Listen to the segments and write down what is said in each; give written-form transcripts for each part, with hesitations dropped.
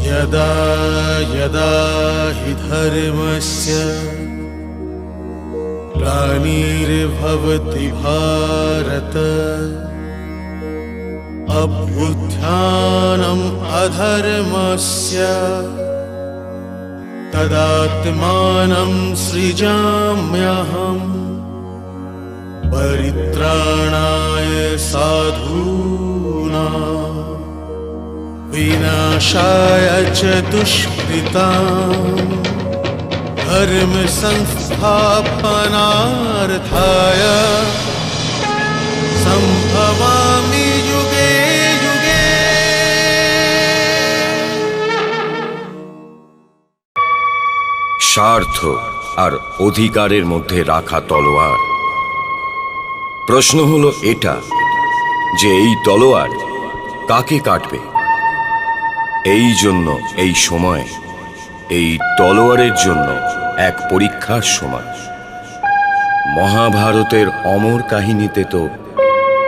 यदा यदा हि धर्मस्य ग्लानिर्भवति भारत अभ्युत्थानम् अधर्मस्य तदात्मानं सृजाम्यहम् परित्राणाय साधूनां विनाशाय च दुष्कृताम् धर्म संस्थापनार्थाय संभवामि युगे युगे। স্বার্থ আর অধিকারের মধ্যে রাখা তলোয়ার। প্রশ্ন হলো এটা যে এই তলোয়ার কাকে কাটবে। এই জন্য এই সময় এই তলোয়ারের জন্য এক পরীক্ষার সময়। মহাভারতের অমর কাহিনীতে তো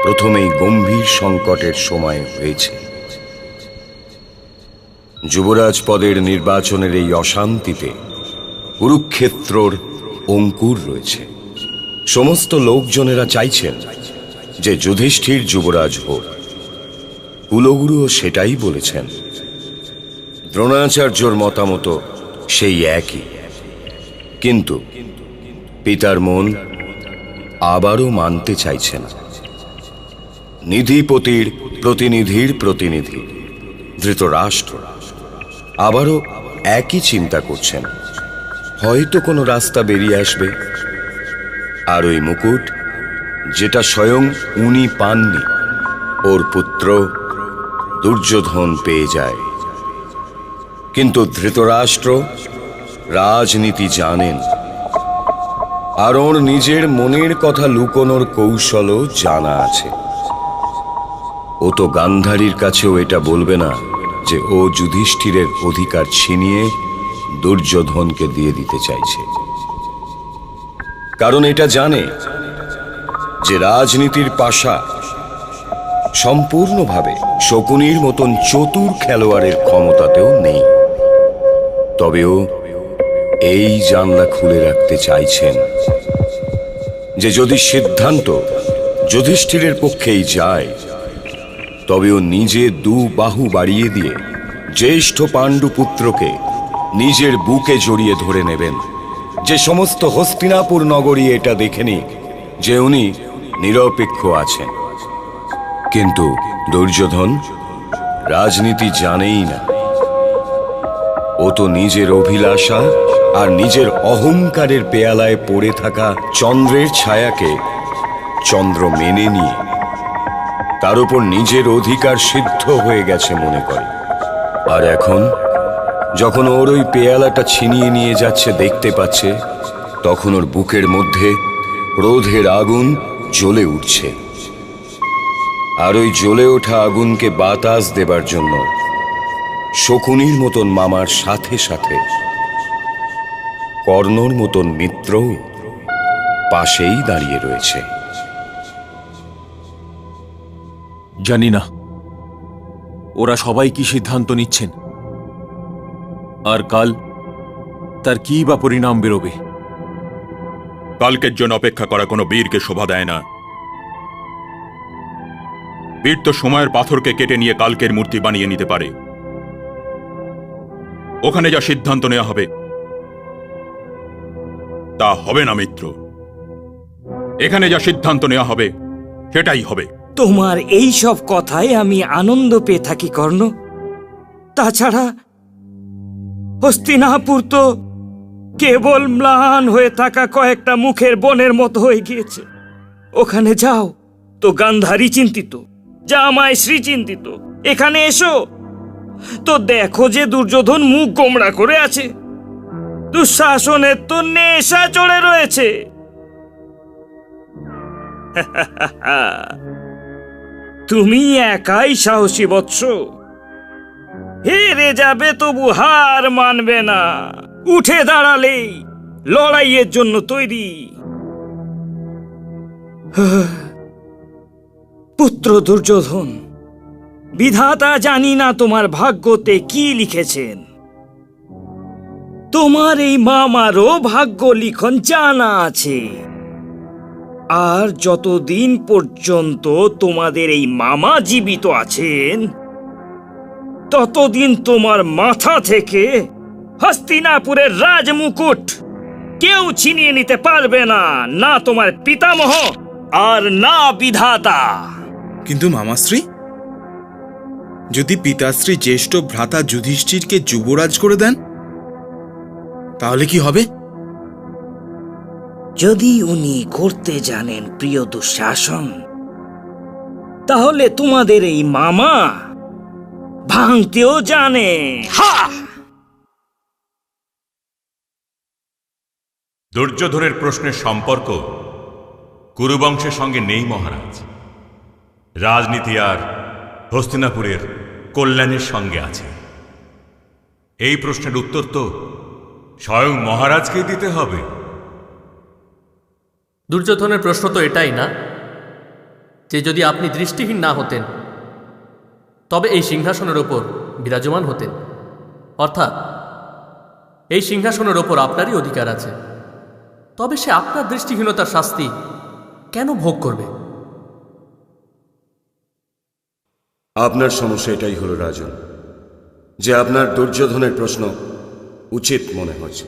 প্রথমেই গম্ভীর সংকটের সময় হয়েছে। যুবরাজ পদের নির্বাচনের এই অশান্তিতে কুরুক্ষেত্রর অঙ্কুর রয়েছে। সমস্ত লোকজনেরা চাইছেন যে যুধিষ্ঠির যুবরাজ হোক। কুলগুরুও সেটাই বলেছেন। দ্রোণাচার্যর মতামত সেই একই, কিন্তু পিতার মন আবারও মানতে চাইছে না। নিধিপতির প্রতিনিধির প্রতিনিধি ধৃতরাষ্ট্র আবারও একই চিন্তা করছেন। হয়তো কোনো রাস্তা বেরিয়ে আসবে। আর ওই মুকুট যেটা স্বয়ং উনি পাননি, ওর পুত্র দুর্যোধন পেয়ে যায়। কিন্তু ধৃতরাষ্ট্র রাজনীতি জানেন, আর ওর নিজের মনের কথা লুকোনোর কৌশলও জানা আছে। ও তো গান্ধারীর কাছেও এটা বলবে না যে ও যুধিষ্ঠিরের অধিকার ছিনিয়ে দুর্যোধনকে দিয়ে দিতে চাইছে। কারণ এটা জানে যে রাজনীতির পাশা সম্পূর্ণভাবে শকুনির মতন চতুর খেলোয়াড়ের ক্ষমতাতেও নেই। তবেও এই জানলা খুলে রাখতে চাইছেন যে যদি সিদ্ধান্ত যুধিষ্ঠিরের পক্ষেই যায়, তবেও নিজে দু বাহু বাড়িয়ে দিয়ে জ্যেষ্ঠ পাণ্ডুপুত্রকে নিজের বুকে জড়িয়ে ধরে নেবেন। যে সমস্ত হস্তিনাপুর নগরী এটা দেখেনি যে উনি নিরপেক্ষ আছেন। কিন্তু দুর্যোধন রাজনীতি জানেই না। ও তো নিজের অভিলাষা আর নিজের অহংকারের পেয়ালায় পড়ে থাকা চন্দ্রের ছায়াকে চন্দ্র মেনে নিয়ে তার উপর নিজের অধিকার সিদ্ধ হয়ে গেছে মনে করে। আর এখন যখন ওর ওই পেয়ালাটা ছিনিয়ে নিয়ে যাচ্ছে দেখতে পাচ্ছে, তখন ওর বুকের মধ্যে ক্রোধের আগুন জ্বলে উঠছে। আর ওই জ্বলে ওঠা আগুনকে বাতাস দেবার জন্য শকুনির মতন মামার সাথে সাথে কর্ণর মতন মিত্রও পাশেই দাঁড়িয়ে রয়েছে। জানি না ওরা সবাই কি সিদ্ধান্ত নিচ্ছেন, আর কাল তার কি বা পরিণাম বেরোবে। কালকের জন্য অপেক্ষা করা কোনো বীরকে শোভা দেয় না। বীর তো সময়ের পাথরকে কেটে নিয়ে কালকের মূর্তি বানিয়ে নিতে পারে। ওখানে যা সিদ্ধান্ত নেওয়া হবে তা হবে না মিত্র। এখানে যা সিদ্ধান্ত নেওয়া হবে সেটাই হবে। তোমার এই সব কথায় আমি আনন্দ পেয়ে থাকি কর্ণ। তাছাড়া হস্তিনাপুর তো কেবল ম্লান হয়ে থাকা কয়েকটা মুখের বনের মতো হয়ে গিয়েছে। ওখানে যাও, তো গান্ধারী চিন্তিত, জামাই শ্রী চিন্তিত। এখানে এসো তো দেখো যে দুর্যোধন মুখ গোমড়া করে আছে, দুঃশাসনের তো নেশা চড়ে রয়েছে। তুমি একাই সাহসী বৎস, হেরে যাবে তবু হার মানবে না, উঠে দাঁড়ালেই লড়াইয়ের জন্য তৈরি। পুত্র দুর্যোধন, বিধাতা জানি না তোমার ভাগ্যতে কি লিখেছেন। তোমার এই মামারও ভাগ্য লিখন জানা আছে, আর যতদিন পর্যন্ত তোমাদের এই মামা জীবিত আছেন ততদিন তোমার মাথা থেকে হস্তিনাপুরের রাজমুকুট কেউ ছিনিয়ে নিতে পারবে না, না তোমার পিতামহ আর না বিধাতা। কিন্তু মামাশ্রী, যদি পিতাশ্রী জ্যেষ্ঠ ভ্রাতা যুধিষ্ঠিরকে যুবরাজ করে দেন তাহলে কি হবে? যদি উনি করতে জানেন প্রিয় দুঃশাসন, তাহলে তোমাদের এই মামা ভাঙতেও জানে। হা! দুর্যোধনের প্রশ্নের সম্পর্ক কুরুবংশের সঙ্গে নেই মহারাজ। রাজনীতি আর হস্তিনাপুরের কল্যাণের সঙ্গে আছে। এই প্রশ্নের উত্তর তো স্বয়ং মহারাজকেই দিতে হবে। দুর্যোধনের প্রশ্ন তো এটাই না যে যদি আপনি দৃষ্টিহীন না হতেন তবে এই সিংহাসনের ওপর বিরাজমান হতেন, অর্থাৎ এই সিংহাসনের ওপর আপনারই অধিকার আছে, তবে সে আপনার দৃষ্টিহীনতার শাস্তি কেন ভোগ করবে? আপনার সমস্যা এটাই হলো রাজন, যে আপনার দুর্যোধনের প্রশ্ন উচিত মনে হচ্ছে।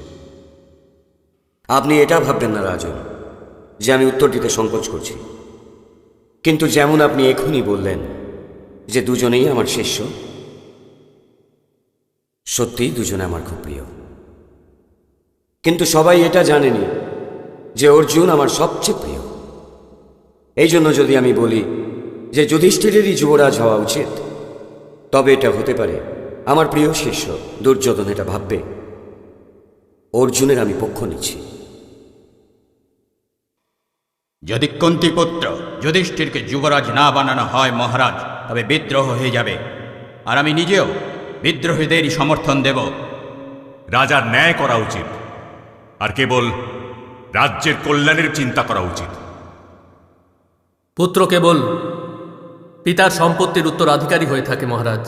আপনি এটা ভাববেন না রাজন যে আমি উত্তর দিতে সংকোচ করছি, কিন্তু যেমন আপনি এখনই বললেন যে দুজনেই আমার শিষ্য, সত্যিই দুজনে আমার খুব প্রিয়। কিন্তু সবাই এটা জানেনি যে অর্জুন আমার সবচেয়ে প্রিয়। এই জন্য যদি আমি বলি যে যুধিষ্ঠিরেরই যুবরাজ হওয়া উচিত, তবে এটা হতে পারে আমার প্রিয় শিষ্য দুর্যোধন এটা ভাববে অর্জুনের আমি পক্ষ নিচ্ছি। যদি কুন্তিপুত্র যুধিষ্ঠিরকে যুবরাজ না বানানো হয় মহারাজ, তবে বিদ্রোহ হয়ে যাবে, আর আমি নিজেও বিদ্রোহীদেরই সমর্থন দেব। রাজার ন্যায় করা উচিত, আর কেবল রাজ্যের কল্যাণের চিন্তা করা উচিত। পুত্র কেবল পিতার সম্পত্তির উত্তরাধিকারী হয়ে থাকে মহারাজ।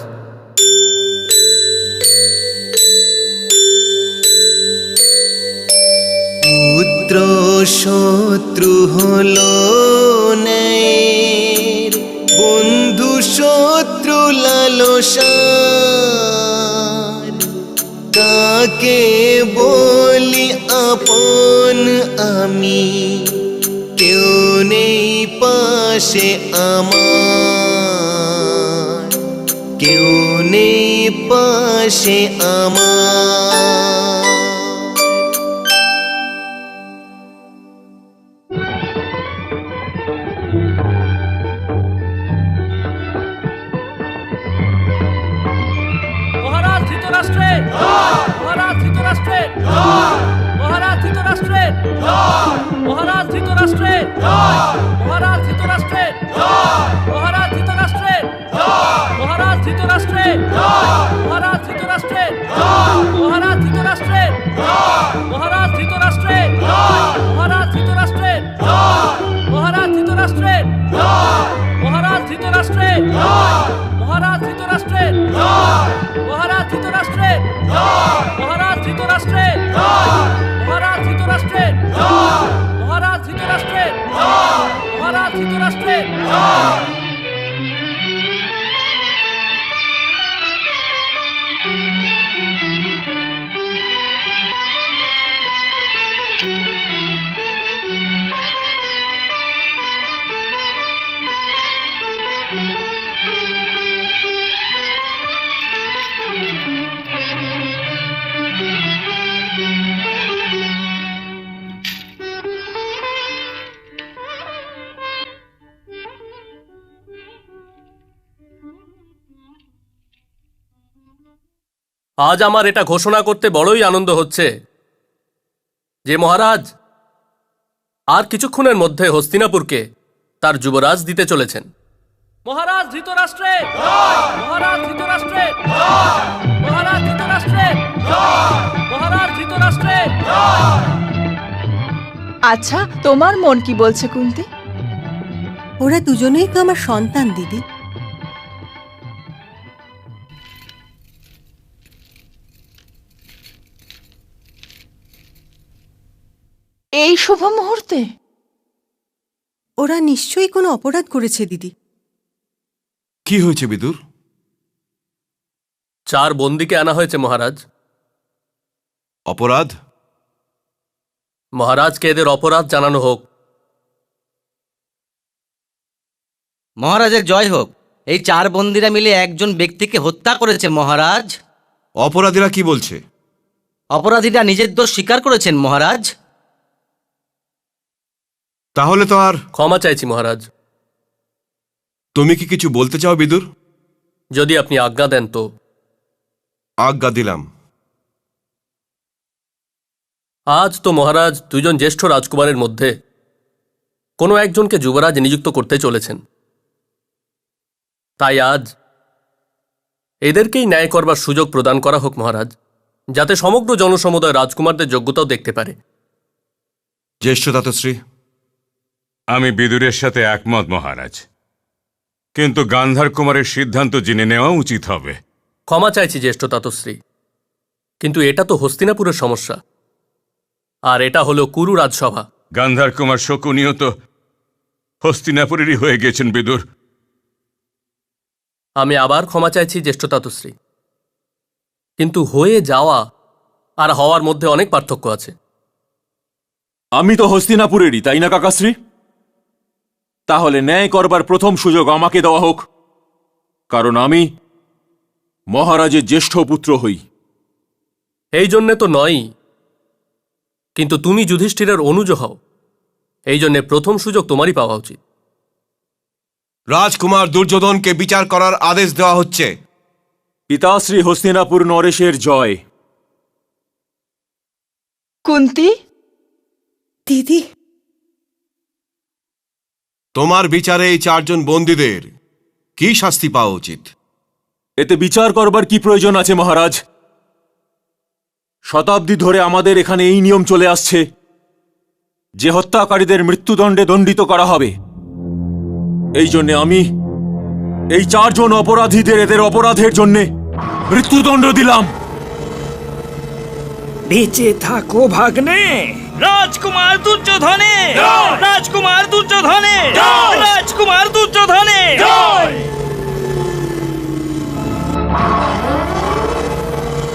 পুত্র শত্রু হলো ন্যায়ের, বন্ধু শত্রু লালসার। কাকে বলি আপন আমি, কেউ নেই পাশে আমার, কেউ নেই পাশে আমার। মহারাজ ধৃতরাষ্ট্রের জয়! মহারাজ ধৃতরাষ্ট্রের জয়! মহারাজ ধৃতরাষ্ট্রের জয়! মহারাজ ধৃতরাষ্ট্রের জয়! মহারাজ ধৃতরাষ্ট্রের জয়! মহারাজ ধৃতরাষ্ট্রের জয়! মহারাজ ধৃতরাষ্ট্রের জয়! মহারাজ ধৃতরাষ্ট্রের জয়! আজ আমার এটা ঘোষণা করতে বড়ই আনন্দ হচ্ছে যে মহারাজ আর কিছুক্ষণের মধ্যে হস্তিনাপুরকে তার যুবরাজ দিতে চলেছেন। মহারাজ ধৃতরাষ্ট্রে, মহারাজ ধৃতরাষ্ট্রে, মহারাজ ধৃতরাষ্ট্রে, মহারাজ ধৃতরাষ্ট্রে। আচ্ছা, তোমার মন কি বলছে কুন্তি? ওরা দুজনেই তো আমার সন্তান দিদি। এই শুভ মুহূর্তে? ওরা নিশ্চয়ই কোনো অপরাধ করেছে দিদি। কি হয়েছে বিদুর? 4 বন্দীকে আনা হয়েছে মহারাজ। অপরাধ? মহারাজকে এদের অপরাধ জানানো হোক। মহারাজের জয় হোক। এই 4 বন্দীরা মিলে একজন ব্যক্তিকে হত্যা করেছে মহারাজ। অপরাধীরা কি বলছে? অপরাধীরা নিজের দোষ স্বীকার করেছেন মহারাজ। তাহলে তো আর ক্ষমা চাইছি মহারাজ। তুমি কি কিছু বলতে চাও বিদুর? যদি আপনি আজ্ঞা দেন তো। আজ্ঞা দিলাম। আজ তো মহারাজ 2 জন জ্যেষ্ঠ রাজকুমারের মধ্যে কোনো একজনকে যুবরাজ নিযুক্ত করতে চলেছেন। তাই আজ এদেরকেই ন্যায় করবার সুযোগ প্রদান করা হোক মহারাজ, যাতে সমগ্র জনসমুদায় রাজকুমারদের যোগ্যতাও দেখতে পারে। জ্যেষ্ঠ দাতশ্রী, আমি বিদুরের সাথে একমত মহারাজ, কিন্তু গান্ধার কুমারের সিদ্ধান্ত জেনে নেওয়া উচিত হবে। ক্ষমা চাইছি জ্যেষ্ঠ তাতশ্রী, কিন্তু এটা তো হস্তিনাপুরের সমস্যা, আর এটা হলো কুরু রাজসভা। গান্ধার কুমার শকুনিও তো হস্তিনাপুরেরই হয়ে গেছেন বিদুর। আমি আবার ক্ষমা চাইছি জ্যেষ্ঠ তাতশ্রী, কিন্তু হয়ে যাওয়া আর হওয়ার মধ্যে অনেক পার্থক্য আছে। আমি তো হস্তিনাপুরেরই, তাই না কাকাশ্রী? তাহলে ন্যায় করবার প্রথম সুযোগ আমাকে দেওয়া হোক, কারণ আমি মহারাজের জ্যেষ্ঠ পুত্র হই। এই জন্যে তো নয়ই, কিন্তু তুমি যুধিষ্ঠিরের অনুজ হও, এই জন্যে প্রথম সুযোগ তোমারই পাওয়া উচিত। রাজকুমার দুর্যোধনকে বিচার করার আদেশ দেওয়া হচ্ছে। পিতাশ্রী হস্তিনাপুর নরেশের জয়। কুন্তি, দিদি, তোমার বিচারে এই 4 জন বন্দীদের কি শাস্তি পাওয়া উচিত? এতে বিচার করবার কি প্রয়োজন আছে মহারাজ? শতাব্দী ধরে আমাদের এখানে এই নিয়ম চলে আসছে যে হত্যাকারীদের মৃত্যুদণ্ডে দণ্ডিত করা হবে। এই জন্যে আমি এই 4 জন অপরাধীদের এদের অপরাধের জন্যে মৃত্যুদণ্ড দিলাম। বেঁচে থাকো ভাগ্নে। রাজকুমার দুর্যোধনে, রাজকুমার দুর্যোধনে, রাজকুমার দুর্যোধনে।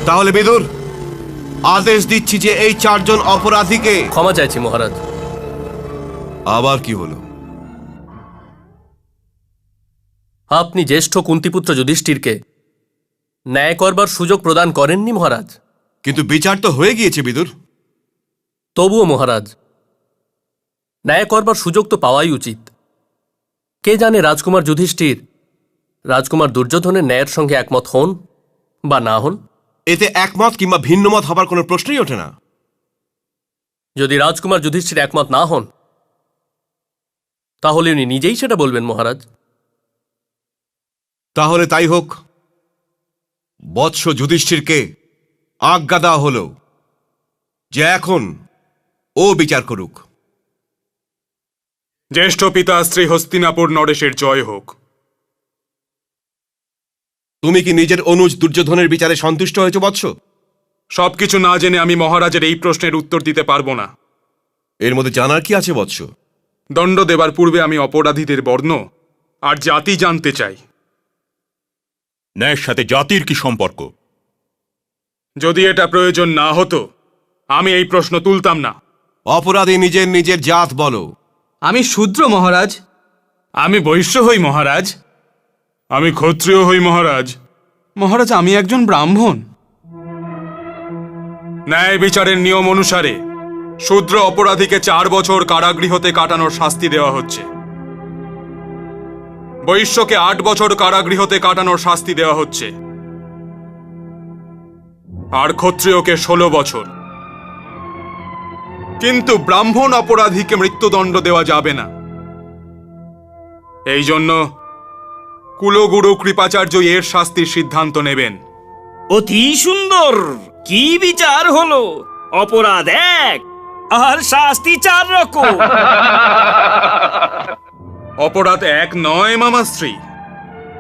তাহলে বিদুর, আদেশ দিচ্ছি যে এই 4 জন অপরাধীকে। ক্ষমা চাইছি মহারাজ। আবার কি হলো? আপনি জ্যেষ্ঠ কুন্তিপুত্র যুধিষ্ঠিরকে ন্যায় করবার সুযোগ প্রদান করেননি মহারাজ। কিন্তু বিচার তো হয়ে গিয়েছে বিদুর। তবুও মহারাজ, ন্যায় করবার সুযোগ তো পাওয়াই উচিত। কে জানে রাজকুমার যুধিষ্ঠির রাজকুমার দুর্যোধনের ন্যায়ের সঙ্গে একমত হন বা না হন। এতে একমত কিংবা ভিন্নমত হবার কোনো প্রশ্নই ওঠে না। যদি রাজকুমার যুধিষ্ঠির একমত না হন, তাহলে উনি নিজেই সেটা বলবেন মহারাজ। তাহলে তাই হোক। বৎস যুধিষ্ঠিরকে আজ্ঞা দেওয়া হলো যে এখন ও বিচার করুক। জ্যেষ্ঠ পিতাশ্রী হস্তিনাপুর নরেশের জয় হোক। তুমি কি নিজের অনুজ দুর্যোধনের বিচারে সন্তুষ্ট হয়েছ বৎস? সবকিছু না জেনে আমি মহারাজের এই প্রশ্নের উত্তর দিতে পারবো না। এর মধ্যে জানার কি আছে বৎস? দণ্ড দেবার পূর্বে আমি অপরাধীদের বর্ণ আর জাতি জানতে চাই। ন্যায়ের সাথে জাতির কি সম্পর্ক? যদি এটা প্রয়োজন না হতো আমি এই প্রশ্ন তুলতাম না। অপরাধী নিজের নিজের জাত বলো। আমি শূদ্র মহারাজ। আমি বৈশ্য হই মহারাজ। আমি ক্ষত্রিয় হই মহারাজ। মহারাজ, আমি একজন ব্রাহ্মণ। ন্যায় বিচারের নিয়ম অনুসারে শূদ্র অপরাধীকে 4 বছর কারাগৃহতে কাটানোর শাস্তি দেওয়া হচ্ছে। বৈশ্যকে 8 বছর কারাগৃহতে কাটানোর শাস্তি দেওয়া হচ্ছে। আর ক্ষত্রিয়কে 16 বছর। কিন্তু ব্রাহ্মণ অপরাধীকে মৃত্যুদণ্ড দেওয়া যাবে না। এই জন্য কুলগুরু কৃপাচার্য এর শাস্তির সিদ্ধান্ত নেবেন। অতি সুন্দর। কি বিচার হলো? অপরাধ এক আর শাস্তি 4 রকম। অপরাধ এক নয় মামাশ্রী,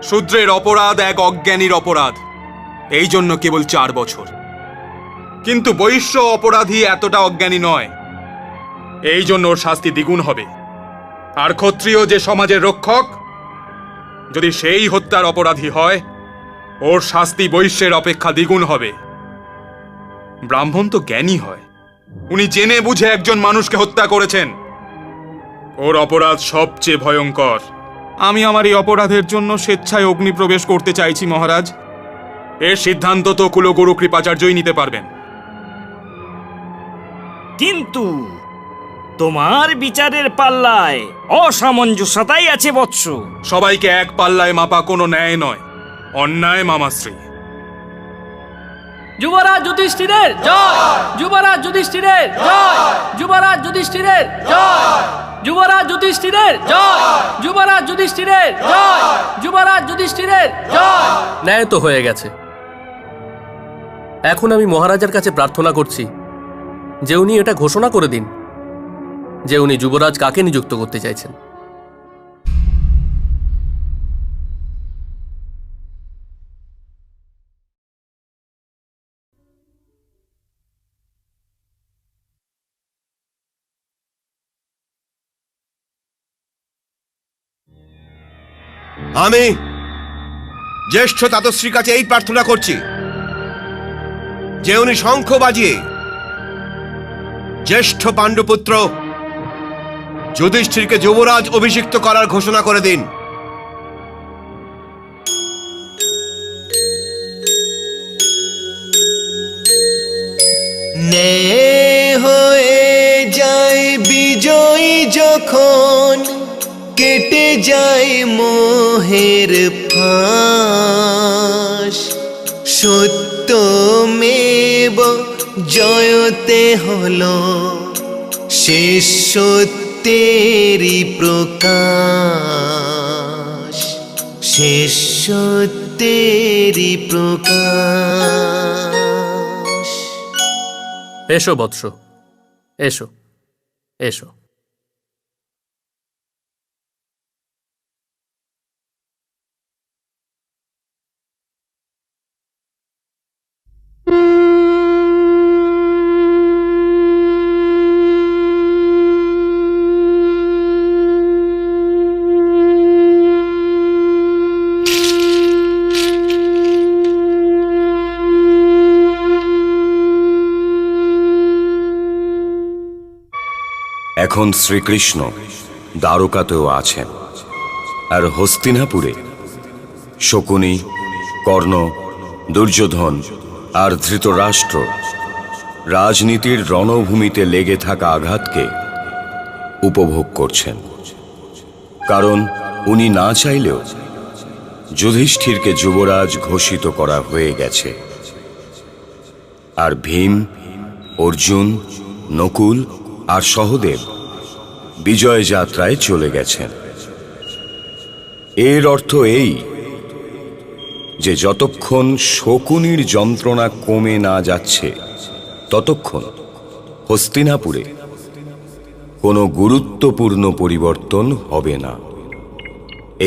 শূদ্রের অপরাধ এক অজ্ঞানীর অপরাধ, এই জন্য কেবল 4 বছর। কিন্তু বৈশ্য অপরাধী এতটা অজ্ঞানী নয়, এই জন্য ওর শাস্তি দ্বিগুণ হবে। আর ক্ষত্রিয় যে সমাজের রক্ষক, যদি সেই হত্যার অপরাধী হয়, ওর শাস্তি বৈশ্যের অপেক্ষা দ্বিগুণ হবে। ব্রাহ্মণ তো জ্ঞানী হয়, উনি জেনে বুঝে একজন মানুষকে হত্যা করেছেন। ওর অপরাধ সবচেয়ে ভয়ঙ্কর। আমি আমার এই অপরাধের জন্য স্বেচ্ছায় অগ্নিপ্রবেশ করতে চাইছি মহারাজ। এর সিদ্ধান্ত তো কুলগুরু কৃপাচার্যই নিতে পারবেন। কিন্তু তোমার বিচারের পাল্লায় অসামঞ্জস্যতাই আছে বৎস। সবাইকে এক পাল্লায় মাপা কোনো ন্যায় নয়, অন্যায় মামাশ্রী। যুবরাজ যুধিষ্ঠিরের জয়! যুবরাজ যুধিষ্ঠিরের জয়! যুবরাজ যুধিষ্ঠিরের জয়! যুবরাজ যুধিষ্ঠিরের জয়! যুবরাজ যুধিষ্ঠিরের জয়! যুবরাজ যুধিষ্ঠিরের জয়! ন্যায় তো হয়ে গেছে। এখন আমি মহারাজের কাছে প্রার্থনা করছি যে উনি এটা ঘোষণা করে দিন যে উনি যুবরাজ কাকে নিযুক্ত করতে চাইছেন। আমি জ্যেষ্ঠ তাতশ্রীর কাছে এই প্রার্থনা করছি যে উনি শঙ্খ বাজিয়ে জ্যেষ্ঠ পাণ্ডুপুত্র যুধিষ্ঠিরকে যুবরাজ অভিষিক্ত করার ঘোষণা করে দিন। ন্যায় হয়ে যায় বিজয়ী যখন, কেটে যায় মোহের ফাঁস। সত্যমেব জয়তে হলো শেষ সত্যেরই প্রকাশ, শেষ সত্যেরই প্রকাশ। এসো বৎস, এসো এসো। এখন শ্রীকৃষ্ণ দ্বারকাতেও আছেন, আর হস্তিনাপুরে শকুনি, কর্ণ, দুর্যোধন আর ধৃতরাষ্ট্র রাজনীতির রণভূমিতে লেগে থাকা আঘাতকে উপভোগ করছেন। কারণ উনি না চাইলেও যুধিষ্ঠিরকে যুবরাজ ঘোষিত করা হয়ে গেছে, আর ভীম, অর্জুন, নকুল আর সহদেব বিজয় যাত্রায় চলে গেছেন। এর অর্থ এই যে যতক্ষণ শকুনির যন্ত্রণা কমে না যাচ্ছে ততক্ষণ হস্তিনাপুরে কোনো গুরুত্বপূর্ণ পরিবর্তন হবে না।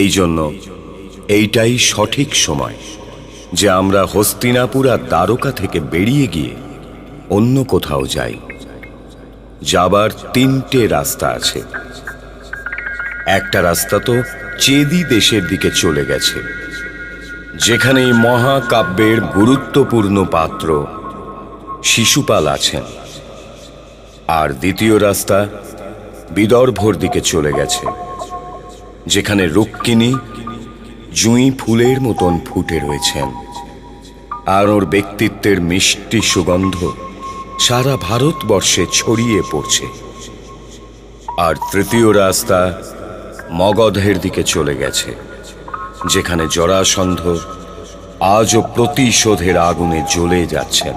এই জন্য এইটাই সঠিক সময় যে আমরা হস্তিনাপুর আর দ্বারকা থেকে বেরিয়ে গিয়ে অন্য কোথাও যাই। যাবার 3টে রাস্তা আছে। একটা রাস্তা তো চেদি দেশের দিকে চলে গেছে, যেখানে মহাকাব্যের গুরুত্বপূর্ণ পাত্র শিশুপাল আছেন। আর দ্বিতীয় রাস্তা বিদর্ভর দিকে চলে গেছে, যেখানে রুক্মিণী জুঁই ফুলের মতন ফুটে রয়েছেন, আর ওর ব্যক্তিত্বের মিষ্টি সুগন্ধ সারা ভারতবর্ষে ছড়িয়ে পড়ছে। আর তৃতীয় রাস্তা মগধের দিকে চলে গেছে, যেখানে জরাসন্ধ আজও প্রতিশোধের আগুনে জ্বলে যাচ্ছেন।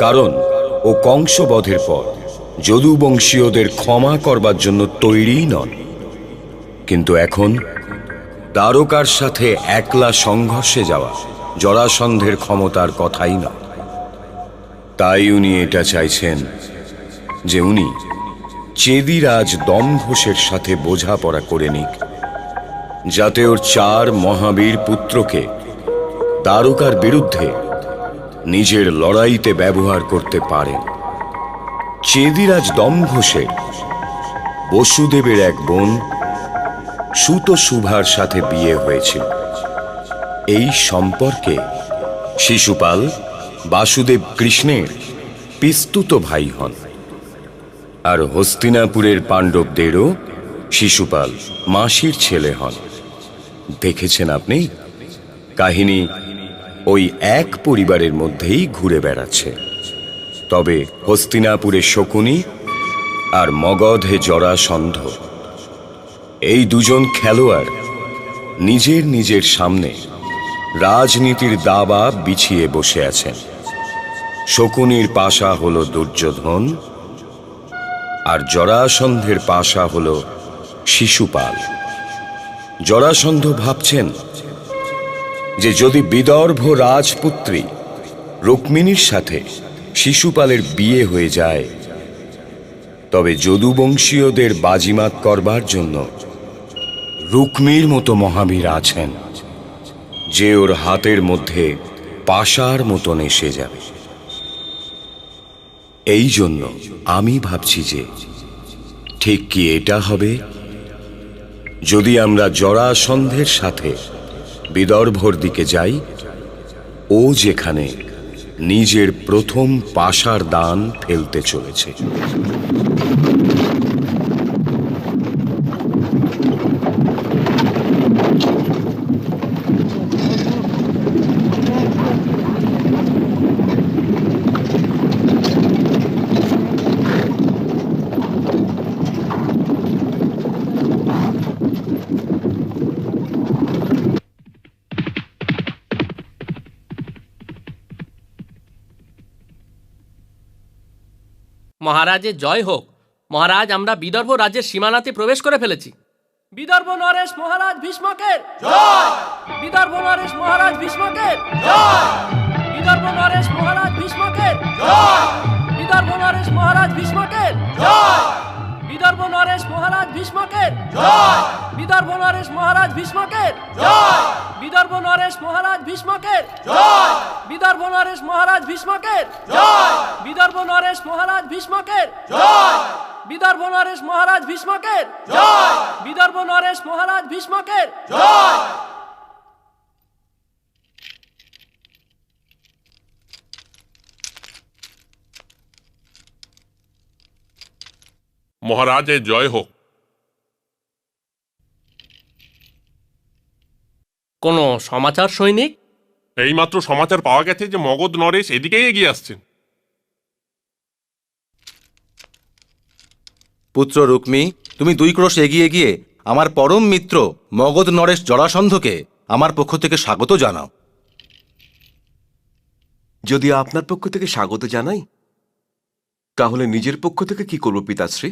কারণ ও কংসবধের পর যদুবংশীয়দের ক্ষমা করবার জন্য তৈরিই নন। কিন্তু এখন দ্বারকার সাথে একলা সংঘর্ষে যাওয়া জরাসন্ধের ক্ষমতার কথাই না। তাই উনি এটা চাইছেন যে উনি চেদিরাজ দম্ভোষের সাথে বোঝাপড়া করে নিক, যাতে ওর 4 মহাবীর পুত্রকে দ্বারকার বিরুদ্ধে নিজের লড়াইতে ব্যবহার করতে পারেন। চেদিরাজ দম্ভোষের বসুদেবের এক বোন সুতশুভার সাথে বিয়ে হয়েছিল। এই সম্পর্কে শিশুপাল বাসুদেব কৃষ্ণের পিস্তুত ভাই হন, আর হস্তিনাপুরের পাণ্ডবদেরও শিশুপাল মাসির ছেলে হন। দেখেছেন আপনি, কাহিনী ওই এক পরিবারের মধ্যেই ঘুরে বেড়াচ্ছে। তবে হস্তিনাপুরে শকুনি আর মগধে জরাসন্ধ, এই দুজন খেলোয়াড় নিজের নিজের সামনে রাজনীতির দাবা বিছিয়ে বসে আছেন। শকুনির পাশা হলো দুর্যোধন, আর জরাসন্ধের পাশা হলো শিশুপাল। জরাসন্ধ ভাবছেন যে যদি বিদর্ভ রাজপুত্রী রুক্মিণীর সাথে শিশুপালের বিয়ে হয়ে যায়, তবে যদুবংশীয়দের বাজিমাত করবার জন্য রুক্মির মতো মহাবীর আছেন, যে ওর হাতের মধ্যে পাশার মতন এসে যাবে। এই জন্য আমি ভাবছি যে ঠিক কি এটা হবে, যদি আমরা জরাসন্ধের সাথে বিদর্ভর দিকে যাই, ও যেখানে নিজের প্রথম পাশার দান ফেলতে চলেছে। মহারাজের জয় হোক। মহারাজ, আমরা বিদর্ভ রাজ্যের সীমানাতে প্রবেশ করে ফেলেছি। বিদর্ভ নরেশ মহারাজ ভীষ্মকের জয়! বিদর্ভ নরেশ মহারাজ ভীষ্মকের জয়! বিদর্ভ নরেশ মহারাজ ভীষ্মকের জয়! বিদর্ভ নরেশ মহারাজ ভীষ্মকের জয়! বিদর্ভ নরেশ মহারাজ ভীষ্মকের জয়! বিদর্ভ নরেশ মহারাজ ভীষ্মকের জয়! বিদর্ভ নরেশ মহারাজ ভীষ্মকের জয়! বিদর্ভ নরেশ মহারাজ ভীষ্মকের জয়! বিদর্ভ নরেশ মহারাজ ভীষ্মকের জয়! বিদর্ভ নরেশ মহারাজ ভীষ্মকের জয়! বিদর্ভ নরেশ মহারাজ ভীষ্মকের জয়! মহারাজের জয় হোক। কোনো সমাচার সৈনিক? এইমাত্র সমাচার পাওয়া গেছে যে মগধ নরেশ এদিকেই এগিয়ে আসছেন। পুত্র রুক্মী, তুমি 2 ক্রোশ এগিয়ে গিয়ে আমার পরম মিত্র মগধ নরেশ জরাসন্ধকে আমার পক্ষ থেকে স্বাগত জানাও। যদি আপনার পক্ষ থেকে স্বাগত জানাই, তাহলে নিজের পক্ষ থেকে কি করব পিতাশ্রী?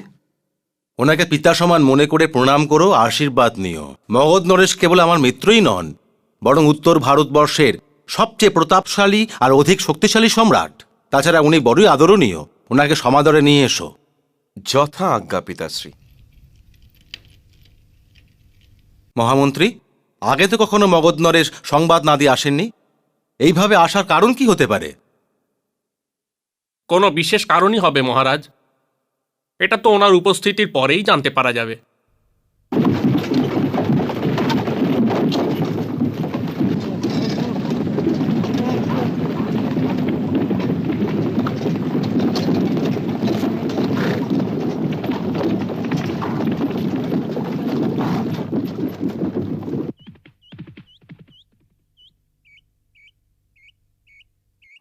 ওনাকে পিতা সমান মনে করে প্রণাম করো, আশীর্বাদ নিও। মগধ নরেশ কেবল আমার মিত্রই নন, বরং উত্তর ভারতবর্ষের সবচেয়ে প্রতাপশালী আর অধিক শক্তিশালী সম্রাট। তাছাড়া উনি বড়ই আদরণীয়, ওনাকে সমাদরে নিয়ে এসো। যথা আজ্ঞা পিতাশ্রী। মহামন্ত্রী, আগে তো কখনো মগধ নরেশ সংবাদ না দিয়ে আসেননি, এইভাবে আসার কারণ কি হতে পারে? কোনো বিশেষ কারণই হবে মহারাজ। এটা তো ওনার উপস্থিতির পরেই জানতে পারা যাবে।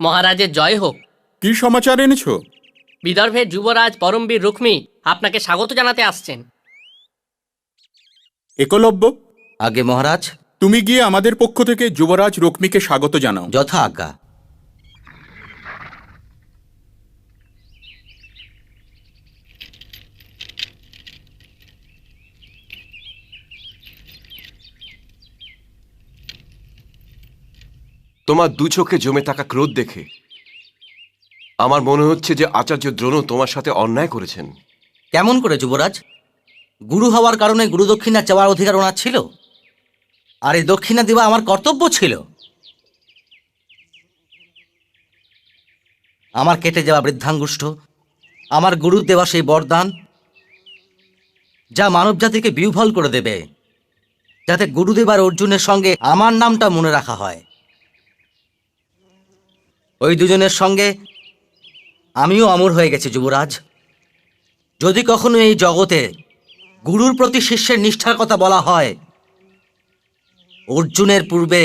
মহারাজের জয় হোক। কি সমাচার এনেছো? বিদর্ভের যুবরাজ পরমবীর রুক্মী আপনাকে স্বাগত জানাতে আসছেন। একলব্য, আগে মহারাজ, তুমি গিয়ে আমাদের পক্ষ থেকে যুবরাজ রুক্মীকে স্বাগত জানাও। যথা আজ্ঞা। তোমার দু চোখে জমে থাকা ক্রোধ দেখে আমার মনে হচ্ছে যে আচার্য দ্রোণ তোমার সাথে অন্যায় করেছেন। কেমন করে যুবরাজ? গুরু হওয়ার কারণে গুরুদক্ষিণা চাওয়ার অধিকার ওনার ছিল, আর এই দক্ষিণা দেওয়া আমার কর্তব্য ছিল। আমার কেটে যাওয়া বৃদ্ধাঙ্গুষ্ঠ, আমার গুরুর দেওয়া সেই বরদান, যা মানবজাতিকে বিহ্বল করে দেবে, যাতে গুরুদেব আর অর্জুনের সঙ্গে আমার নামটা মনে রাখা হয়। ওই দুজনের সঙ্গে আমিও অমর হয়ে গেছি যুবরাজ। যদি কখনো এই জগতে গুরুর প্রতি শিষ্যের নিষ্ঠার কথা বলা হয়, অর্জুনের পূর্বে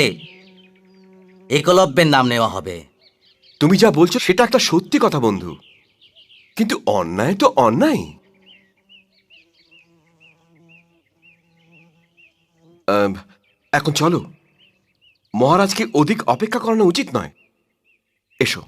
একলব্যের নাম নেওয়া হবে। তুমি যা বলছো সেটা একটা সত্যি কথা বন্ধু, কিন্তু অন্যায় তো অন্যায়। এখন চলো, মহারাজকে অধিক অপেক্ষা করানো উচিত নয়। এসো।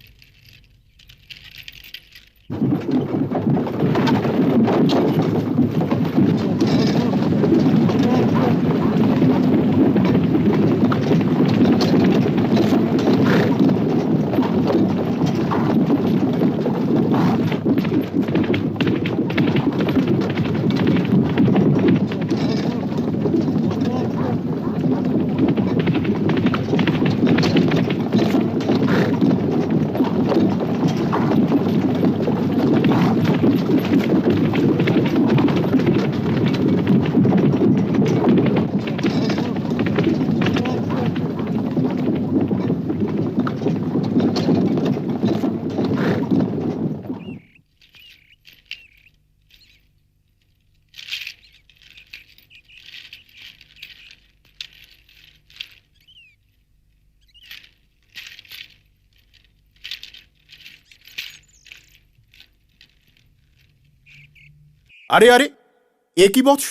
আরে আরে, এ কি বৎস?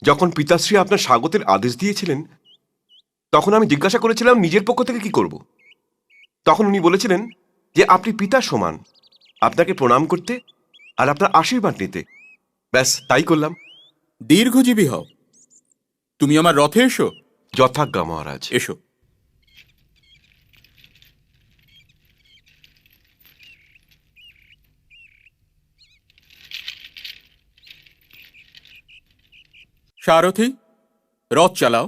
যখন পিতাশ্রী আপনার স্বাগতের আদেশ দিয়েছিলেন, তখন আমি জিজ্ঞাসা করেছিলাম নিজের পক্ষ থেকে কি করব। তখন উনি বলেছিলেন যে আপনি পিতার সমান, আপনাকে প্রণাম করতে আর আপনার আশীর্বাদ নিতে। ব্যাস তাই করলাম। দীর্ঘজীবী হও। তুমি আমার রথে এসো। যথাজ্ঞা মহারাজ। এসো। সারথি, রথ চালাও।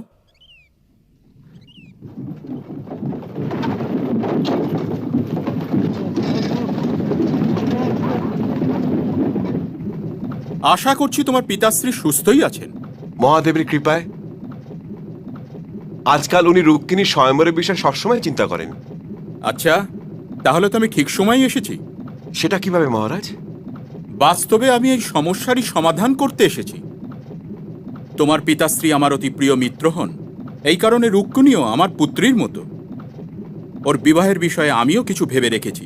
আশা করছি তোমার পিতাশ্রী সুস্থই আছেন। মহাদেবের কৃপায়। আজকাল উনি রুক্মিণীর স্বয়ম্বরের বিষয়ে সবসময় চিন্তা করেন। আচ্ছা, তাহলে তো আমি ঠিক সময় এসেছি। সেটা কিভাবে মহারাজ? বাস্তবে আমি এই সমস্যারই সমাধান করতে এসেছি। তোমার পিতাশ্রী আমার অতি প্রিয় মিত্র হন, এই কারণে রুক্মিণীও আমার পুত্রীর মতো। ওর বিবাহের বিষয়ে আমিও কিছু ভেবে রেখেছি।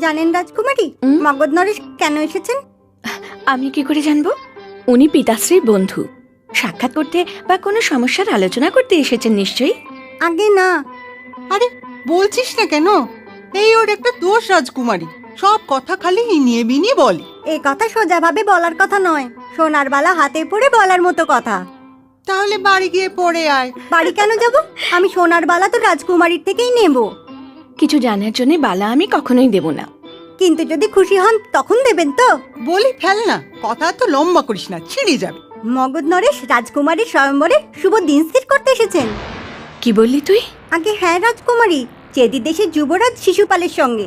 জানেন রাজকুমারী, মগধ নরেশ কেন এসেছেন? আমি কি করে জানবো? উনি পিতাশ্রীর বন্ধু, সাক্ষাৎ করতে বা কোনো সমস্যার আলোচনা করতে এসেছেন নিশ্চয়ই। আগে না। আরে বলছিস না কেন? এই ওর একটা দোষ রাজকুমারী, সব কথা খালি ইনিয়ে বিনিয়ে বলে। এই কথা সোজাভাবে বলার কথা নয়, সোনার বালা হাতে পড়ে বলার মতো কথা। তাহলে বাড়ি গিয়ে পড়ে আয়। বাড়ি কেন যাব? আমি সোনার বালা তো রাজকুমারীর থেকেই নেব। কিছু জানার জন্য বালা আমি কখনোই দেব না। কিন্তু যদি খুশি হন তখন দেবেন তো? বলি ফেল না, কথা তো লম্বা করিস না, ছিঁড়ে যাবে। মগধ নরেশ রাজকুমারীর স্বয়ম্বরে শুভ দিন স্থির করতে এসেছেন। কি বললি তুই? আগে হ্যাঁ রাজকুমারী, চেদি দেশের যুবরাজ শিশুপালের সঙ্গে।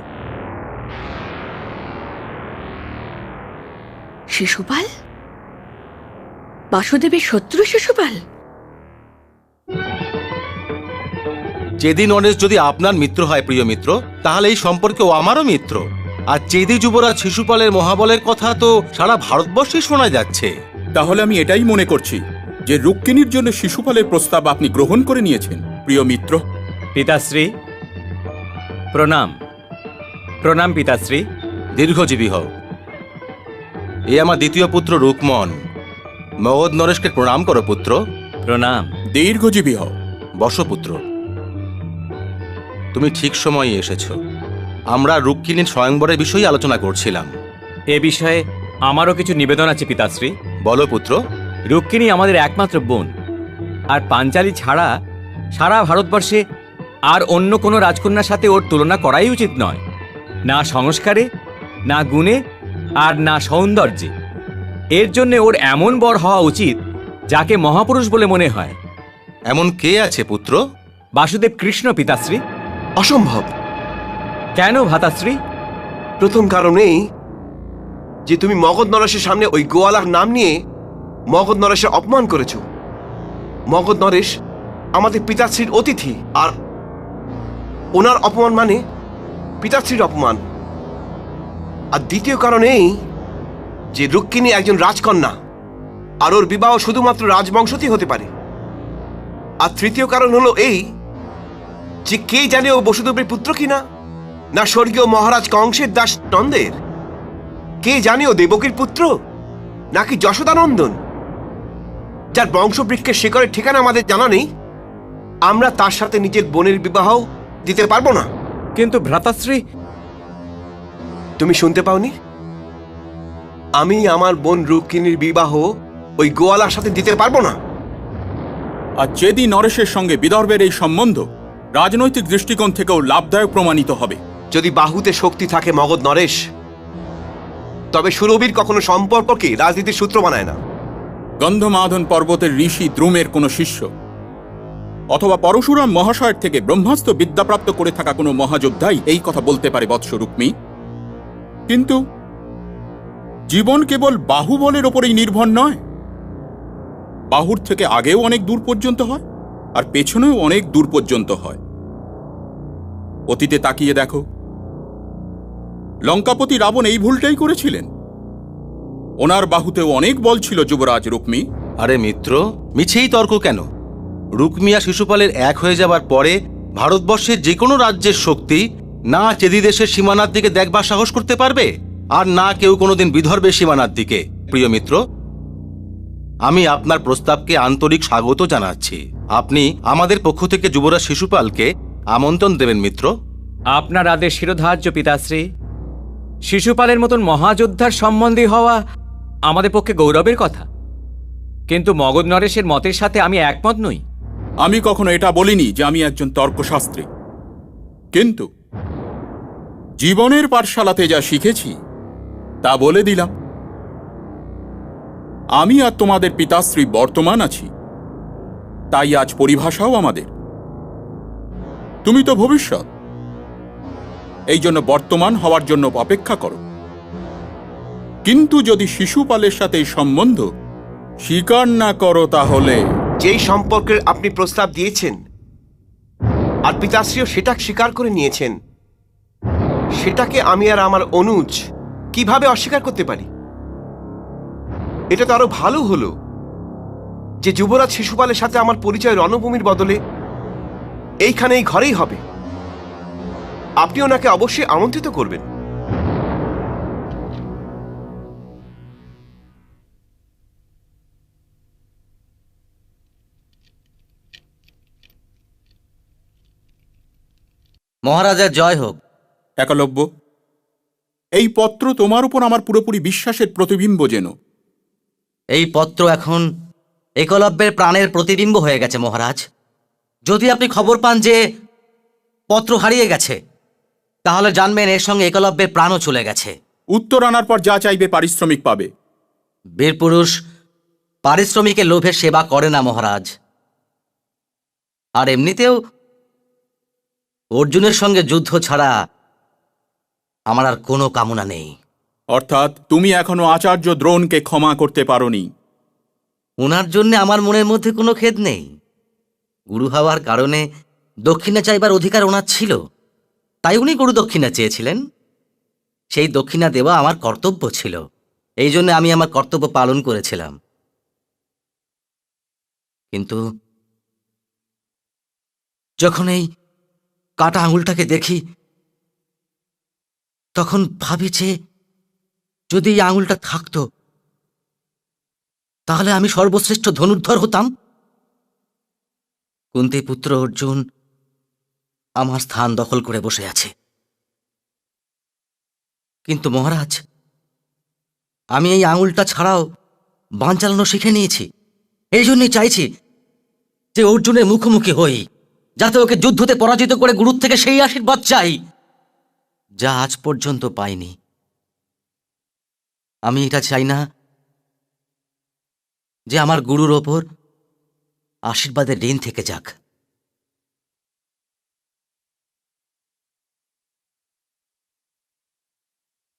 শিশুপাল? বাসুদেবের শত্রু শিশুপাল? চেদি নরেশ যদি আপনার মিত্র হয় প্রিয় মিত্র, তাহলে এই সম্পর্কে ও আমারও মিত্র। আর চেদি যুবরাজ শিশুপালের মহাবলের কথা তো সারা ভারতবর্ষে শোনা যাচ্ছে। তাহলে আমি এটাই মনে করছি যে রুক্মিণীর জন্য শিশুপালের প্রস্তাব আপনি গ্রহণ করে নিয়েছেন প্রিয় মিত্র। পিতাশ্রী প্রণাম। প্রণাম পিতাশ্রী। দীর্ঘজীবী হও। এ আমার দ্বিতীয় পুত্র রুকমন। মগধ নরেশকে প্রণাম করো পুত্র। প্রণাম। দীর্ঘজীবী হও। বসো পুত্র। তুমি ঠিক সময়ে এসেছ। আমরা রুক্মিণীর স্বয়ংবরের বিষয়ে আলোচনা করছিলাম। এ বিষয়ে আমারও কিছু নিবেদন আছে পিতাশ্রী। বলো পুত্র। রুক্মিণী আমাদের একমাত্র বোন, আর পাঞ্চালী ছাড়া সারা ভারতবর্ষে আর অন্য কোনো রাজকন্যার সাথে ওর তুলনা করাই উচিত নয়, না সংস্কারে, না গুণে, আর না সৌন্দর্যে। এর জন্য ওর এমন বর হওয়া উচিত যাকে মহাপুরুষ বলে মনে হয়। এমন কে আছে পুত্র? বাসুদেব কৃষ্ণ পিতাশ্রী। অসম্ভব। কেন ভ্রাতাশ্রী? প্রথম কারণ এই যে তুমি মগধ নরেশের সামনে ওই গোয়ালার নাম নিয়ে মগধ নরেশের অপমান করেছ। মগধ নরেশ আমাদের পিতাশ্রীর অতিথি, আর ওনার অপমান মানে পিতাশ্রীর অপমান। আর দ্বিতীয় কারণ এই যে রুক্মিণী একজন রাজকন্যা, আর ওর বিবাহ শুধুমাত্র রাজবংশতেই হতে পারে। আর তৃতীয় কারণ হলো এই যে কে জানে ও বসুদেবের পুত্র কিনা, না স্বর্গীয় মহারাজ কংসের দাস নন্দের। কে জানে ও দেবকীর পুত্র নাকি যশোদানন্দন, যার বংশবৃক্ষের শিকড়ের ঠিকানা আমাদের জানা নেই। আমরা তার সাথে নিজের বোনের বিবাহ দিতে পারবো না। কিন্তু ভ্রাতাশ্রী, তুমি শুনতে পাওনি? আমি আমার বোন রুক্মিণীর বিবাহ ওই গোয়ালার সাথে দিতে পারবো না। আর চেদি নরেশের সঙ্গে বিদর্ভের এই সম্বন্ধ রাজনৈতিক দৃষ্টিকোণ থেকেও লাভদায়ক প্রমাণিত হবে। যদি বাহুতে শক্তি থাকে মগধ নরেশ, তবে সুরবীর কখনো সম্পর্ককে রাজনীতির সূত্র বানায় না। গন্ধমাধন পর্বতের ঋষি দ্রুমের কোনো শিষ্য অথবা পরশুরাম মহাশয়ের থেকে ব্রহ্মাস্ত্র বিদ্যাপ্রাপ্ত করে থাকা কোনো মহাযোদ্ধাই এই কথা বলতে পারে বৎস রুক্মী। কিন্তু জীবন কেবল বাহুবলের ওপরেই নির্ভর নয়। বাহুর থেকে আগেও অনেক দূর পর্যন্ত হয়, আর পেছনেও অনেক দূর পর্যন্ত হয়। অতীতে তাকিয়ে দেখো, লঙ্কাপতি রাবণ এই ভুলটাই করেছিলেন। ওনার বাহুতেও অনেক বল ছিল যুবরাজ রুক্মী। আরে মিত্র, মিছেই তর্ক কেন? রুক্মী আর শিশুপালের এক হয়ে যাবার পরে ভারতবর্ষের যে কোনো রাজ্যের শক্তি না চেদি দেশের সীমানার দিকে দেখবার সাহস করতে পারবে, আর না কেউ কোনোদিন বিদর্ভের সীমানার দিকে। প্রিয় মিত্র, আমি আপনার প্রস্তাবকে আন্তরিক স্বাগত জানাচ্ছি। আপনি আমাদের পক্ষ থেকে যুবরাজ শিশুপালকে আমন্ত্রণ দেবেন মিত্র। আপনার আদেশ শিরোধার্য পিতাশ্রী। শিশুপালের মতন মহাযোদ্ধার সম্বন্ধী হওয়া আমাদের পক্ষে গৌরবের কথা, কিন্তু মগধ নরেশের মতের সাথে আমি একমত নই। আমি কখনো এটা বলিনি যে আমি একজন তর্কশাস্ত্রী, কিন্তু জীবনের পাঠশালাতে যা শিখেছি তা বলে দিলাম। আমি আর তোমাদের পিতাশ্রী বর্তমান আছি, তাই আজ পরিভাষাও আমাদের। তুমি তো ভবিষ্যৎ, এই জন্য বর্তমান হওয়ার জন্য অপেক্ষা করো। কিন্তু যদি শিশুপালের সাথে এই সম্বন্ধ স্বীকার না করো, তাহলে যেই সম্পর্কের আপনি প্রস্তাব দিয়েছেন আর পিতাশ্রীও সেটা স্বীকার করে নিয়েছেন, সেটাকে আমি আর আমার অনুজ কিভাবে অস্বীকার করতে পারি? এটা তো আরো ভালো হলো যে যুবরাজ শিশুপালের সাথে আমার পরিচয় রণভূমির বদলে এইখানে এই ঘরেই হবে। আপনি ওনাকে অবশ্যই আমন্ত্রিত করবেন। মহারাজের জয় হোক। একলব্য, এই পত্র তোমার উপর আমার পুরোপুরি বিশ্বাসের প্রতিবিম্ব যেন। এই পত্র এখন একলব্যের প্রাণের প্রতিবিম্ব হয়ে গেছে মহারাজ। যদি আপনি খবর পান যে পত্র হারিয়ে গেছে, তাহলে জানবেন এর সঙ্গে একলব্যের প্রাণও চলে গেছে। উত্তর আনার পর যা চাইবে পারিশ্রমিক পাবে। বীরপুরুষ পারিশ্রমিকের লোভে সেবা করে না মহারাজ। আর এমনিতেও অর্জুনের সঙ্গে যুদ্ধ ছাড়া আমার আর কোনো কামনা নেই। অর্থাৎ তুমি এখনো আচার্য দ্রোণকে ক্ষমা করতে পারোনি। ওনার জন্য আমার মনের মধ্যে কোনো খেদ নেই। গুরু হওয়ার কারণে দক্ষিণা চাইবার অধিকার ওনার ছিল, তাই উনি গুরু দক্ষিণা চেয়েছিলেন। সেই দক্ষিণা দেওয়া আমার কর্তব্য ছিল, এই জন্য আমি আমার কর্তব্য পালন করেছিলাম। কিন্তু যখন এই কাটা আঙুলটাকে দেখি, তখন ভাবি যে যদি এই আঙুলটা থাকতো তাহলে আমি সর্বশ্রেষ্ঠ ধনুর্ধর হতাম। কুন্তী পুত্র অর্জুন আমার স্থান দখল করে বসে আছে। কিন্তু মহারাজ, আমি এই আঙুলটা ছাড়াও বাণ চালানো শিখে নিয়েছি। এই জন্যই চাইছি যে অর্জুনের মুখোমুখি হই, যাতে ওকে যুদ্ধতে পরাজিত করে গুরুর থেকে সেই আশীর্বাদ চাই যা আজ পর্যন্ত পাইনি। আমি এটা চাই না যে আমার গুরুর ওপর আশীর্বাদের ঋণ থেকে যাক।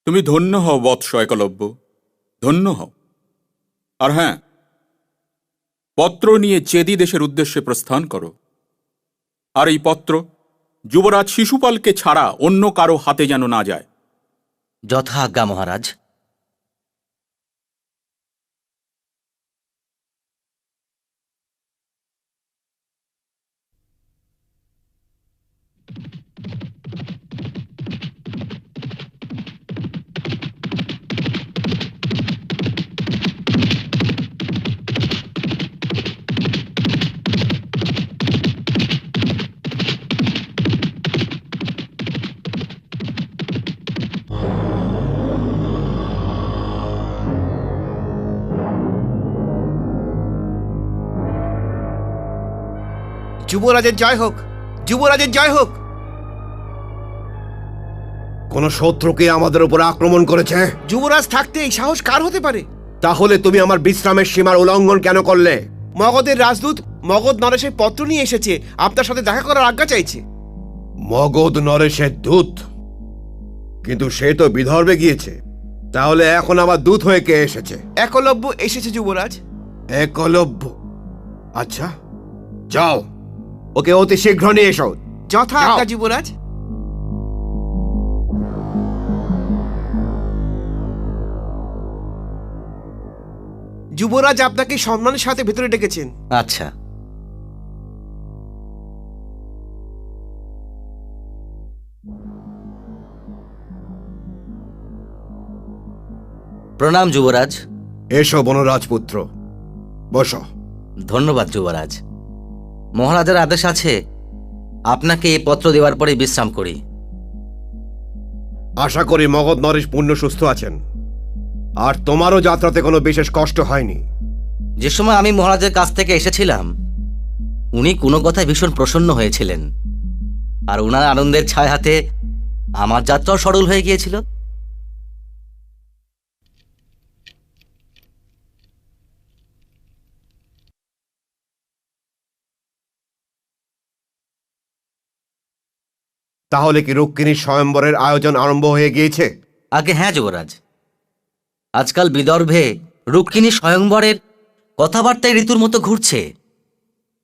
তুমি ধন্য হও বৎস একলব্য, ধন্য হও। আর হ্যাঁ, পত্র নিয়ে চেদি দেশের উদ্দেশ্যে প্রস্থান করো। আর এই পত্র যুবরাজ শিশুপালকে ছাড়া অন্য কারো হাতে যেন না যায়। যথা আজ্ঞা মহারাজ। যুবরাজের জয় হোক, যুবরাজের জয় হোক। কোন শত্রুকে আমাদের উপর আক্রমণ করেছে? যুবরাজ থাকতে এই সাহস কার হতে পারে? তাহলে তুমি আমার বিশ্রামের সীমার উল্লঙ্ঘন কেন করলে? মগধের রাজদূত মগধ নরেশের পত্র নিয়ে এসেছে, আপনার সাথে দেখা করার আজ্ঞা চাইছে। মগধ নরেশের দূত? কিন্তু সে তো বিদর্ভে গিয়েছে। তাহলে এখন আমার দূত হয়ে কে এসেছে? একলব্য এসেছে যুবরাজ। একলব্য? আচ্ছা, যাও, ওকে অতি শীঘ্র নিয়ে এসো। যথা আজ্ঞা যুবরাজ। যুবরাজ আপনাকে সম্মানের সাথে ভেতরে ডেকেছেন। আচ্ছা। প্রণাম যুবরাজ। এসো বনরাজপুত্র, বসো। ধন্যবাদ যুবরাজ। মহারাজের আদেশ আছে আপনাকে এই পত্র দেওয়ার পরে বিশ্রাম করি। আশা করি মগধ নরেশ পূর্ণ সুস্থ আছেন, আর তোমারও যাত্রাতে কোনো বিশেষ কষ্ট হয়নি। যে সময় আমি মহারাজের কাছ থেকে এসেছিলাম, উনি কোনো কথায় ভীষণ প্রসন্ন হয়েছিলেন, আর উনার আনন্দের ছায় হাতে আমার যাত্রাও সরল হয়ে গিয়েছিল। তাহলে কি রুক্মিণীর স্বয়ম্বরের আয়োজন আরম্ভ হয়ে গিয়েছে? আগে হ্যাঁ যুবরাজ, আজকাল বিদর্ভে রুক্মিণী স্বয়ংবরের কথাবার্তায় ঋতুর মতো ঘুরছে।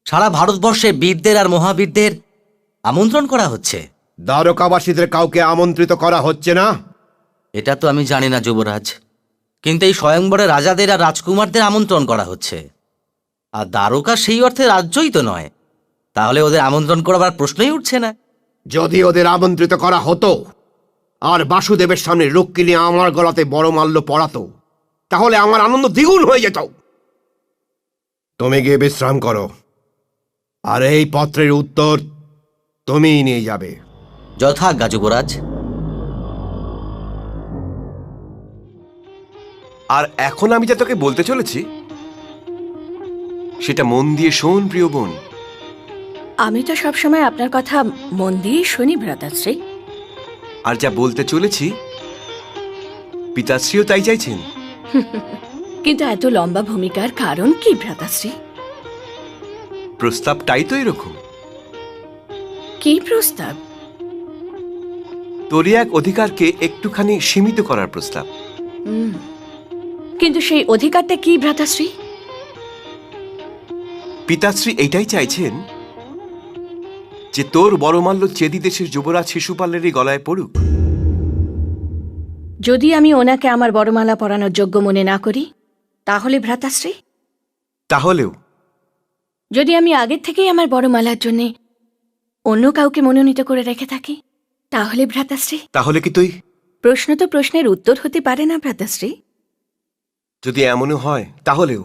সারা ভারতবর্ষে বীরদের আর মহাবীরদের আমন্ত্রণ করা হচ্ছে। দ্বারকাবাসীদের কাউকে আমন্ত্রিত করা হচ্ছে না? এটা তো আমি জানি না যুবরাজ, কিন্তু এই স্বয়ংবরে রাজাদের আর রাজকুমারদের আমন্ত্রণ করা হচ্ছে। আর দ্বারকা সেই অর্থে রাজ্যই তো নয়, তাহলে ওদের আমন্ত্রণ করার প্রশ্নই উঠছে না। যদি ওদের আমন্ত্রিত করা হতো আর বাসুদেবের সামনে রুক্মিণী আমার গলাতে বড় মাল্য পড়াতো, তাহলে আমার আনন্দ দ্বিগুণ হয়ে যেত। তুমি গিয়ে বিশ্রাম করো, আর এই পত্রের উত্তর তুমিই নিয়ে যাবে। যথাজ্ঞা যুবরাজ। আর এখন আমি যা তোকে বলতে চলেছি সেটা মন দিয়ে শোন প্রিয় বোন। আমি তো সবসময় আপনার কথা মন দিয়ে শুনি ভ্রাতাশ্রী। আর যা বলতে চলেছি পিতাশ্রীও তাই চাইছেন। কিন্তু এত লম্বা ভূমিকার কারণ কি ভ্রাতাশ্রী? প্রস্তাবটাই তো এরকম। কি প্রস্তাব? তোরই এক অধিকারকে একটুখানি সীমিত করার প্রস্তাব। কিন্তু সেই অধিকারটা কি ভ্রাতাশ্রী? পিতাশ্রী এইটাই চাইছেন যে তোর বড়মাল্য চেদি দেশের যুবরাজ শিশুপালেরই গলায় পড়ুক। যদি আমি ওনাকে আমার বড়মালা পরানোর যোগ্য মনে না করি, তাহলে ভ্রাতাশ্রী? তাহলেও যদি আমি আগের থেকেই আমার বড়মালার জন্য অন্য কাউকে মনোনীত করে রেখে থাকি, তাহলে ভ্রাতাশ্রী? তাহলে কি তুই? প্রশ্ন তো প্রশ্নের উত্তর হতে পারে না ভ্রাতাশ্রী। যদি এমনও হয় তাহলেও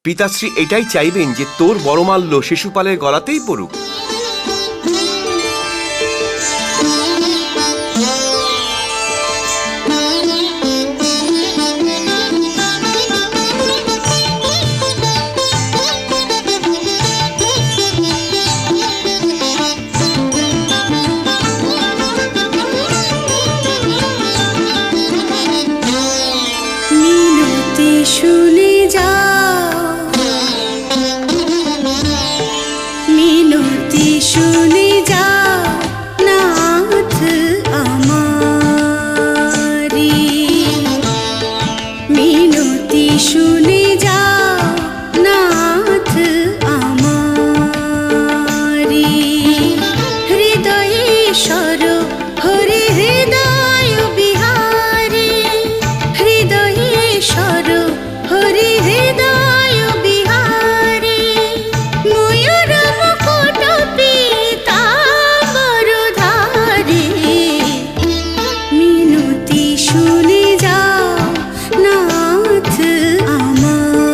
পিতাশ্রী এটাই চাইবেন যে তোর বড়মাল্য শিশুপালের গলাতেই পড়ুক। শুনে যাও, মিনতি শুনে যাও নাথ আমারি, মিনতি শুনে যাও নাথ আমারি। হৃদয়েশ্বর হরে হৃদয় বিহারে, হৃদয়েশ্বর হরি হৃদয় বিহারে। ময়ূর মুকুট পীতাম্বর ধারে, মিনতি শুনে যাও নাথ আমারি।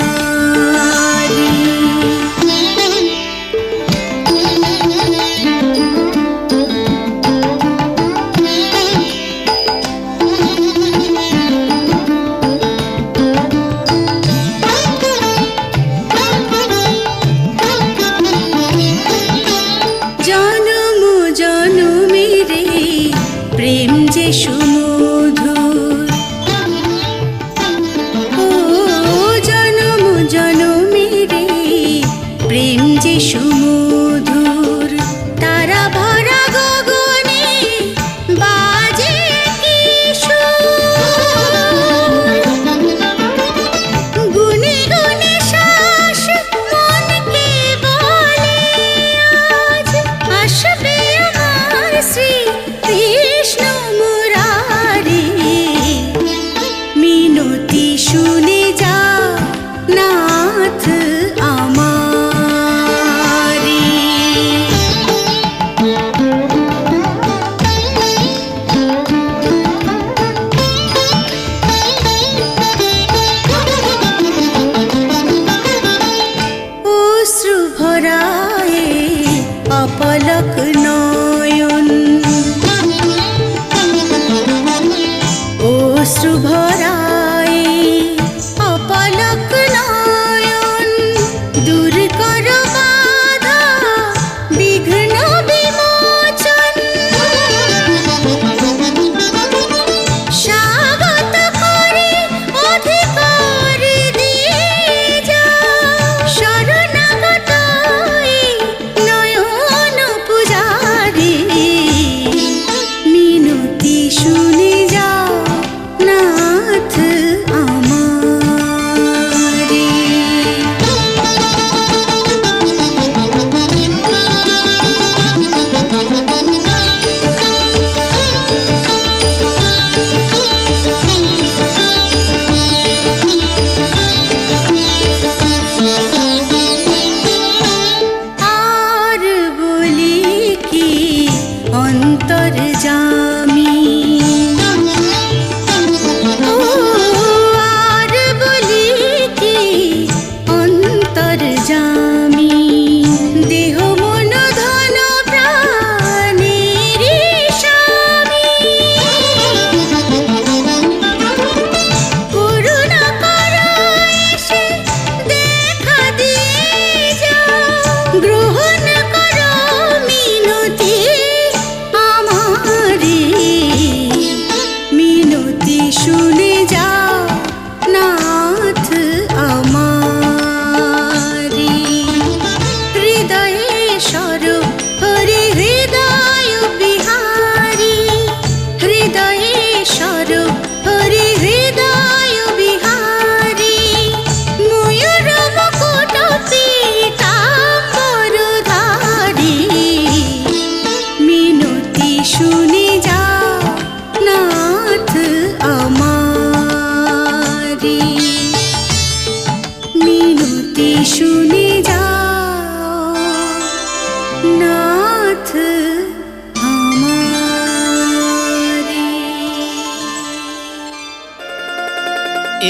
জনম জনমেরে প্রেম যে সুমধুর, ও জনম জনমেরে প্রেম যে সুমধুর। তারা ভরা গগনে বাজে কিশোর, গুনে গুনে শ্বাস মনকে বলে আজ আসবে আমার শ্রী কৃষ্ণ মুরারি। মিনতি শুনে যাও নাথ আমারি। অশ্রু ভরায়ে অপলক নয়ন, অশ্রু ভরায়ে অপলক নয়ন। দূর কর বাধা বিঘ্ন বিমোচন, স্বাগত করে অধিকার দিয়ে যাও। শরণাগত এই নয়ন পূজারি,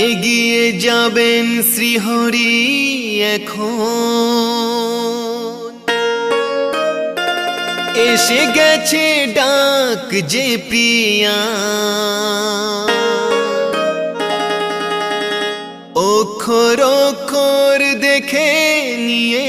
এগিয়ে যাবেন শ্রীহরি এখন, এসে গেছে ডাক যে প্রিয়া, অক্ষর অক্ষর দেখে নিয়ে